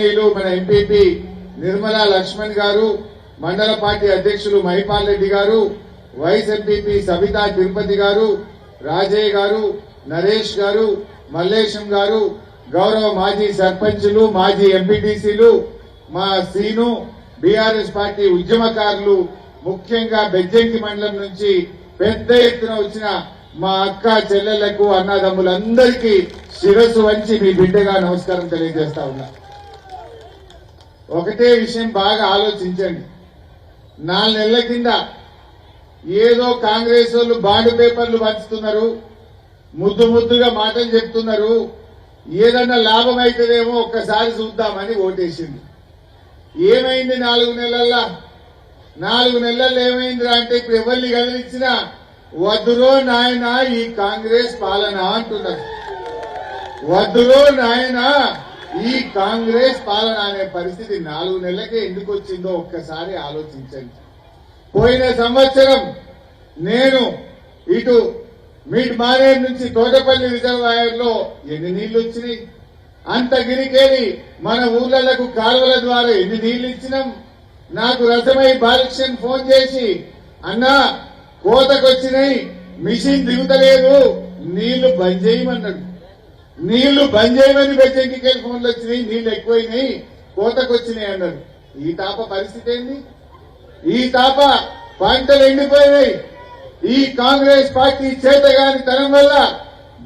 మన ఎంపీపీ నిర్మలా లక్ష్మణ్ గారు, మండల పార్టీ అధ్యక్షులు మహిపాల్ రెడ్డి గారు, వైస్ ఎంపీపీ సబితా తిరుపతి గారు, రాజయ్య గారు, నరేష్ గారు, మల్లేశం గారు, గౌరవ మాజీ సర్పంచులు, మాజీ ఎంపీటీసీలు, మా సీను, బీఆర్ఎస్ పార్టీ ఉద్యమకారులు, ముఖ్యంగా బెజ్జంకి మండలం నుంచి పెద్ద ఎత్తున వచ్చిన మా అక్క చెల్లెళ్లకు, అన్నదమ్ములందరికీ శిరస్సు వంచి మీ బిడ్డగా నమస్కారం తెలియజేస్తా ఉన్నా. ఒకటే విషయం బాగా ఆలోచించండి. 4 నెలల కింద ఏదో కాంగ్రెస్ వాళ్ళు బాండ్ పేపర్లు పంచుతున్నారు, ముద్దుగా మాటలు చెప్తున్నారు, ఏదన్నా లాభం అవుతుందేమో ఒక్కసారి చూద్దామని ఓటేసింది. ఏమైంది 4 నెలల్లో? 4 నెలల్లో ఏమైందిరా అంటే ఇప్పుడు ఎవరిని కదిలిచ్చినా వద్దురో నాయన ఈ కాంగ్రెస్ పాలన అంటున్నారు. వద్దురో నాయన ఈ కాంగ్రెస్ పాలన అనే పరిస్థితి 4 నెలలకే ఎందుకు వచ్చిందో ఒక్కసారి ఆలోచించండి. పోయిన సంవత్సరం నేను ఇటు మిడ్ మానేర్ నుంచి తోటపల్లి రిజర్వాయర్ లో ఎన్ని నీళ్లు వచ్చినాయి, అంతగిరికేలి మన ఊర్లకు కాలువల ద్వారా ఎన్ని నీళ్లు ఇచ్చినాం. నాకు రసమై బాలకృష్ణ ఫోన్ చేసి, అన్నా కోతకొచ్చినాయి, మిషన్ దిగుతలేదు, నీళ్లు బంద్ చేయమన్నాడు. నీళ్లు బంద్ చేయమని బెజ్జంకి ఫోన్లు వచ్చినాయి, నీళ్లు ఎక్కువైనాయి, కోతకొచ్చినాయి అన్నాడు. ఈ తాప పరిస్థితి ఏంది? ఈ తాప పంటలు ఎండిపోయినాయి. ఈ కాంగ్రెస్ పార్టీ చేతగాని తనం వల్ల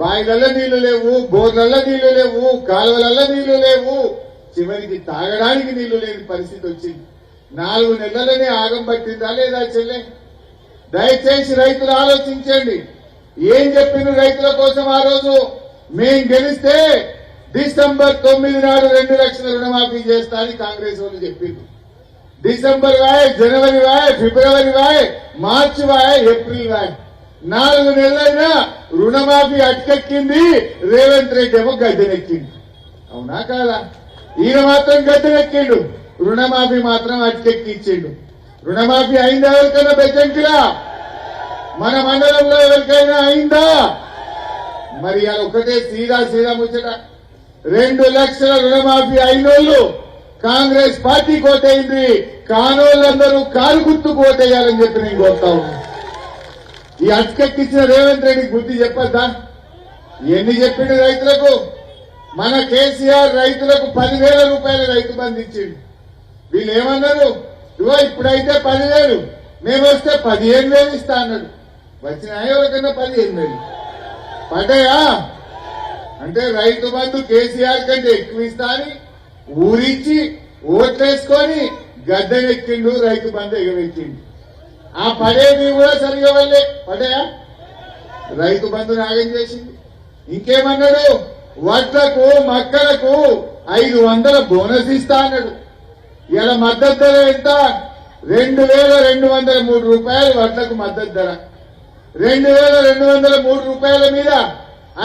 బాయిలల్ల నీళ్లు లేవు, బోర్లల్ల నీళ్లు లేవు, కాలువలల్ల నీళ్లు లేవు, చివరికి తాగడానికి నీళ్లు లేని పరిస్థితి వచ్చింది. 4 నెలలనే ఆగం పట్టిందా లేదా చెల్లె? దయచేసి రైతులు ఆలోచించండి. ఏం చెప్పిండ్రు రైతుల కోసం ఆ రోజు? మేం గెలిస్తే డిసెంబర్ 9 నాడు 2 లక్షల రుణమాఫీ చేస్తా అని కాంగ్రెస్ వాళ్ళు చెప్పిండ్రు. డిసెంబర్ వాయ్, జనవరి వాయ్, ఫిబ్రవరి వాయ్, మార్చి వాయ్, ఏప్రిల్ వాయ్, 4 నెలలైనా రుణమాఫీ అటకెక్కింది. రేవంత్ రెడ్డి ఏమో గద్దెనెక్కింది. అవునా కాదా? ఈయన మాత్రం గద్దెనెక్కిండు, రుణమాఫీ మాత్రం అటకెక్కి ఇచ్చిండు. రుణమాఫీ అయిందా ఎవరికైనా బెజ్జంకిలా? మన మండలంలో ఎవరికైనా అయిందా? మరి అది ఒకటే సీదా ముచ్చట. 2 లక్షల రుణమాఫీ అయినోళ్ళు కాంగ్రెస్ పార్టీ కోటైంది, కానోళ్ళందరూ కారు గుర్తుకు ఓటేయాలని చెప్పి నేను కోరుతా ఉన్నా. ఈ అటకెక్కిచ్చిన రేవంత్ రెడ్డికి బుద్ధి చెప్పద్దా? ఎన్ని చెప్పిండు రైతులకు? మన కేసీఆర్ రైతులకు 10,000 రూపాయల రైతు బంధు ఇచ్చిండు. వీళ్ళు ఏమన్నారు? ఇవో ఇప్పుడైతే 10,000, మేము వస్తే 15,000 ఇస్తా అన్నాడు. వచ్చినాయా ఎవరికన్నా 15,000? పడ్డాయా? అంటే రైతు బంధు కేసీఆర్ కంటే ఎక్కువ ఇస్తా అని ఊరించి ఓట్లేసుకొని గద్దెనెక్కిండు, రైతు బంధు ఎగవెక్కిండు. ఆ పడేవి కూడా సరిగా వల్లే పడ్డాయా? రైతు బంధు నాగం చేసింది. ఇంకేమన్నాడు? వడ్లకు మక్కలకు 500 బోనస్ ఇస్తా అన్నాడు. ఇలా మద్దతు ధర ఎంత? 2,203 రూపాయలు వడ్లకు మద్దతు ధర. 2,203 రూపాయల మీద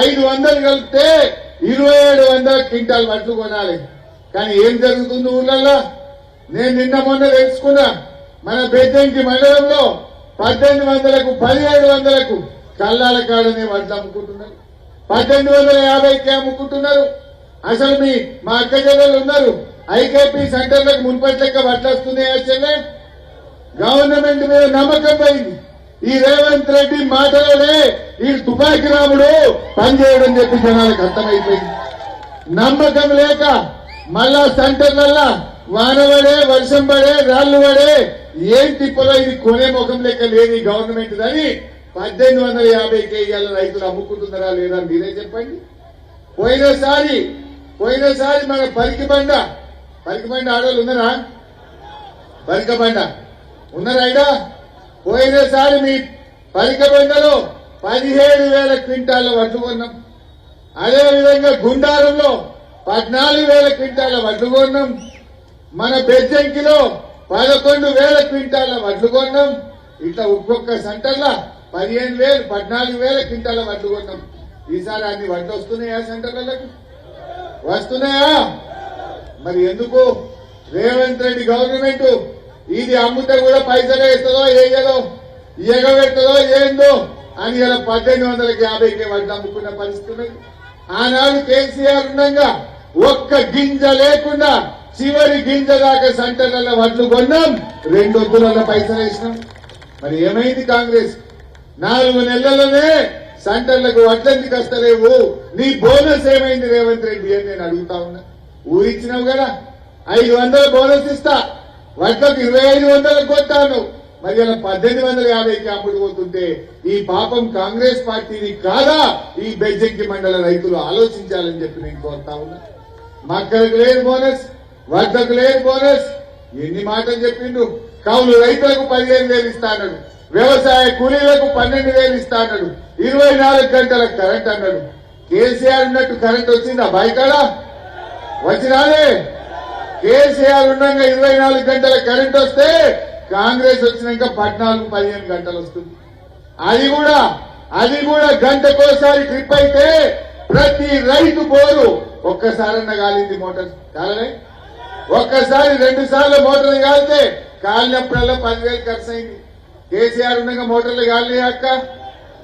500 కలిపితే 2,700 క్వింటాల్ వడ్లు కొనాలి. కానీ ఏం జరుగుతుంది ఊళ్ళల్లో? నేను నిన్న మొన్న తెలుసుకున్నా. మన బెజ్జంకి మండలంలో 1,800కు 1,700కు కల్లాల కాడనే వడ్లు అమ్ముకుంటున్నారు. 1,850కే అమ్ముకుంటున్నారు. అసలు మా అక్క చెల్లెలు ఉన్నారు, ఐకేపీ సెంటర్లకు మున్పటి లెక్క వడ్లు వస్తున్నాయా చెల్లె? గవర్నమెంట్ మీద నమ్మకం పోయింది. ఈ రేవంత్ రెడ్డి మాటలోనే ఈ తుపాకి రాముడు పనిచేయడం చెప్పి జనాలకు అర్థమైపోయింది. నమ్మకం లేక మళ్ళా సెంటర్లల్లా వానవడే, వర్షం పడే, రాళ్లు పడే, ఏం తిప్పలో ఇది కొనే ముఖం లెక్క లేదు ఈ గవర్నమెంట్ అని 1,850కే ఇవాళ రైతులు అమ్ముకుంటున్నారా లేదా మీరే చెప్పండి. పోయినసారి మన పరికి బండ ఆడవాళ్ళు ఉన్నారా? పరిక బండ ఉన్నారా? అయినా పోయినసారి మీ పరిక బండలో 17,000 క్వింటాల వడ్లు కొన్నాం. అదేవిధంగా గుండారంలో 14,000 క్వింటాల వడ్లు కొన్నాం. మన బెజ్జంకిలో 11,000 క్వింటాల వడ్లు కొన్నాం. ఇట్లా ఒక్కొక్క సెంటర్లో 15,000, 14,000 క్వింటాల వడ్లు కొన్నాం. ఈసారి అన్ని వడ్లు వస్తున్నాయా సెంటర్లకు? వస్తున్నాయా? మరి ఎందుకు రేవంత్ రెడ్డి గవర్నమెంట్ ఇది అమ్ముతే కూడా పైసలే ఇస్తుందో ఏదో ఎగబెడుతుందో ఏందో అని ఇలా 1,850కే వడ్లు అమ్ముకున్న పరిస్థితి. ఆనాడు కేసీఆర్ ఉండగా ఒక్క గింజ లేకుండా చివరి గింజ దాకా సెంటర్లలో వడ్లు కొన్నాం, 2 వద్దులలో పైసలు వేసినాం. మరి ఏమైంది కాంగ్రెస్? 4 నెలలలోనే సెంటర్లకు వడ్లెందుకు వస్తలేవు? నీ బోనస్ ఏమైంది రేవంత్ రెడ్డి అని నేను అడుగుతా ఉన్నా. ఊరిచ్చినావు కదా, 500 బోనస్ ఇస్తా, వడ్లకు 2500 కొట్టాను. మరి ఇలా 1850కి అమ్ముడు పోతుంటే ఈ పాపం కాంగ్రెస్ పార్టీని కాదా ఈ బెజ్జంకి మండల రైతులు ఆలోచించాలని చెప్పి నేను కోరుతా ఉన్నా. మక్కలకు లేదు బోనస్, వడ్లకు లేదు బోనస్. ఎన్ని మాటలు చెప్పిండు. కౌలు రైతులకు 15,000 ఇస్తా అన్నాడు, వ్యవసాయ కూలీలకు 12,000 ఇస్తా అన్నాడు, 24 గంటల కరెంట్ అన్నాడు. కేసీఆర్ ఉన్నట్టు కరెంట్ వచ్చిందా బయకాడ? వచ్చినాలే. కేసీఆర్ ఉండగా 24 గంటల కరెంట్ వస్తే కాంగ్రెస్ వచ్చినాక 14-15 గంటలు వస్తుంది. అది కూడా గంటకోసారి ట్రిప్ అయితే ప్రతి రైతు బోరు ఒక్కసారన్నా కాలింది మోటార్ కాలనే. ఒక్కసారి 2 సార్లు మోటార్లు కాలితే కాలినప్పుడల్లా 10,000 ఖర్చు అయింది. కేసీఆర్ ఉండగా మోటార్లు కాలినాయి అక్క.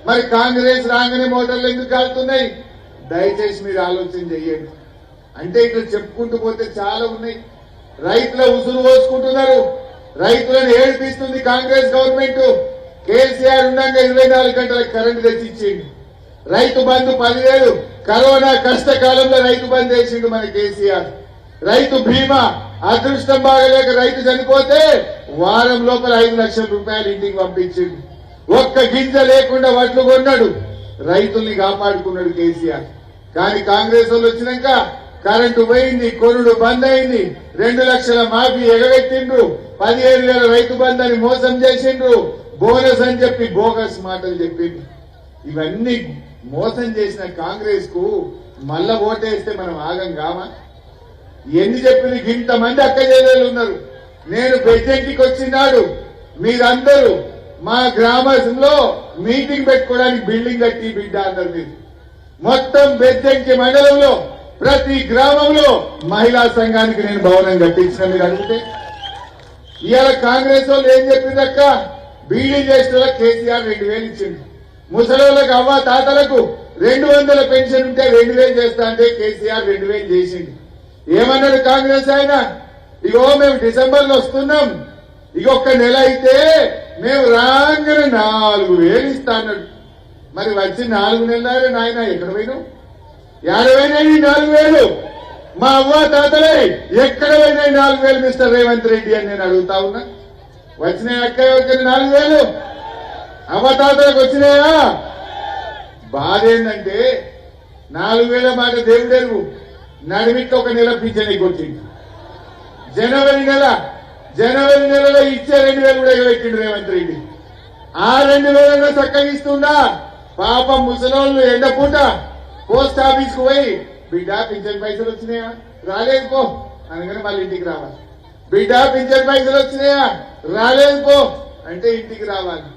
మరి కాంగ్రెస్ రాగానే మోటార్లు ఎందుకు కాలుతున్నాయి? దయచేసి మీరు ఆలోచన చెయ్యండి. అంటే ఇక్కడ చెప్పుకుంటూ పోతే చాలా ఉన్నాయి. రైతుల ఉసురు పోసుకుంటున్నారు, రైతులను ఏడిపిస్తుంది కాంగ్రెస్ గవర్నమెంట్. కేసీఆర్ ఉండగా 24 గంటల కరెంటు తెచ్చిచ్చిండు. రైతు బంధు 10,000 కరోనా కష్టకాలంలో రైతు బంధు వేసిండు మన కేసీఆర్. రైతు బీమా అదృష్టం బాగలేక రైతు చనిపోతే వారం లోపల 5 లక్షల రూపాయలు ఇంటికి పంపించిండు. ఒక్క గింజ లేకుండా వడ్లు కొన్నాడు, రైతుల్ని కాపాడుకున్నాడు కేసీఆర్. కానీ కాంగ్రెస్ వాళ్ళు వచ్చినాక కరెంటు పోయింది, కొనుడు బంద్ అయింది, 2 లక్షల మాఫీ ఎగబెట్టిండ్రు, 15,000 రైతు బంధు అని మోసం చేసిండ్రు, బోనస్ అని చెప్పి బోగస్ మాటలు చెప్పిండ్రు. ఇవన్నీ మోసం చేసిన కాంగ్రెస్ కు మళ్ళా ఓటేస్తే మనం ఆగం కామా? ఎన్ని చెప్పిన ఇంతమంది అక్క చెల్లెలు ఉన్నారు. నేను బెజ్జంకికి వచ్చినాడు మీరందరూ మా గ్రామంలో మీటింగ్ పెట్టుకోవడానికి బిల్డింగ్ కట్టి బిడ్డ అన్నారు. మీరు మొత్తం బెజ్జంకి మండలంలో ప్రతి గ్రామంలో మహిళా సంఘానికి నేను భవనం కట్టించిన. మీరు అడిగితే ఇవాళ కాంగ్రెస్ వాళ్ళు ఏం చెప్పిందక్క? బీడీ చేసిన కేసీఆర్ 2,000 ఇచ్చింది. ముసలోళ్ళకు అవ్వ తాతలకు 200 పెన్షన్ ఉంటే 2,000 చేస్తా అంటే కేసీఆర్ 2,000 చేసింది. ఏమన్నాడు కాంగ్రెస్ ఆయన? ఇగో మేము డిసెంబర్ లో వస్తున్నాం, ఒక్క నెల అయితే మేము రాగానే 4,000 ఇస్తా అన్నాడు. మరి వచ్చి 4 నెలలు నాయన ఎక్కడ పోయినావు? 50,000 4,000 మా అవ్వ తాతలే ఎక్కడ పోయినాయి 4,000 మిస్టర్ రేవంత్ రెడ్డి అని నేను అడుగుతా ఉన్నా. వచ్చినాయి అక్క ఎవరికి 4,000? అవ్వ తాతలకు వచ్చినాయా? బాధ ఏంటంటే 4,000 మాట దేవుడెరువు. నడిమికి 1 నెల పింఛన్ కొట్టింది. జనవరి నెలలో ఇచ్చే 2,000 కూడా ఎగబెట్టిండు రేవంత్ రెడ్డి. ఆ 2,000 చక్కగా ఇస్తుందా? పాపం ముసలోళ్ళు ఎండపూట పోస్ట్ ఆఫీస్ కు పోయి బిడ్డ పింఛన్ పైసలు వచ్చినాయా? రాలేదు పో అనగానే మళ్ళీ ఇంటికి రావాలి. బిడ్డ పింఛన్ పైసలు వచ్చినాయా? రాలేదు పో అంటే ఇంటికి రావాలి.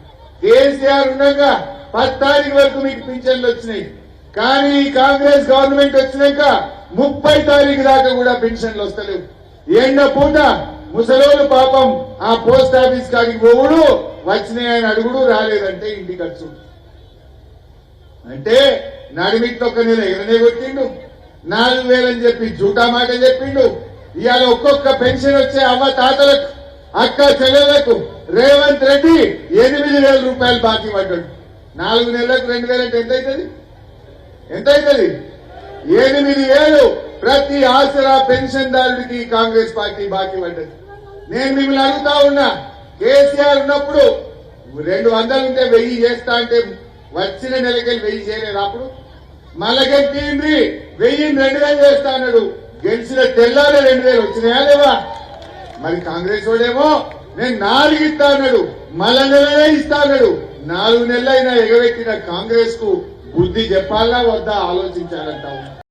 కేసీఆర్ ఉండగా 10 తారీఖు వరకు మీకు పింఛన్లు వచ్చినాయి. కానీ కాంగ్రెస్ గవర్నమెంట్ వచ్చినాక 30 తారీఖు దాకా కూడా పెన్షన్లు వస్తలేవు. ఎండ పూట ముసలోళ్ళు పాపం ఆ పోస్ట్ ఆఫీస్ కాడికి పోవుడు, వచ్చినాయని అడుగుడు, రాలేదంటే ఇంటికి ఖర్చు. అంటే నడిమికి 1 నెల ఎగరనే కొట్టిండు, 4,000 అని చెప్పి జూటా మాట చెప్పిండు. ఇవాళ ఒక్కొక్క పెన్షన్ వచ్చే అమ్మ తాతలకు అక్క చెల్లెలకు రేవంత్ రెడ్డి 8,000 రూపాయలు బాకీ పడ్డాడు. 4 నెలలకు 2,000 అంటే ఎంత అవుతుంది? 8,000 ప్రతి ఆసరా పెన్షన్ దారుడికి కాంగ్రెస్ పార్టీ బాకీ పడ్డది. నేను మిమ్మల్ని అడుగుతా ఉన్నా, కేసీఆర్ ఉన్నప్పుడు 200 ఉంటే 1000 చేస్తా అంటే వచ్చిన నెలకెళ్ళి 1000 చేయలేదు. అప్పుడు మళ్ళకెళ్ళి 1000 చేస్తా అన్నాడు. గెలిచిన తెల్లారే 2,000 వచ్చినాయా లేవా? మరి కాంగ్రెస్ వాడేమో నేను 4 ఇస్తా అన్నాడు, మళ్ళా నెలనే ఇస్తా అన్నాడు. 4 నెలలైనా ఎగబెట్టిన కాంగ్రెస్ కు బుద్ధి చెప్పాలా వద్దా ఆలోచించాలంటావు.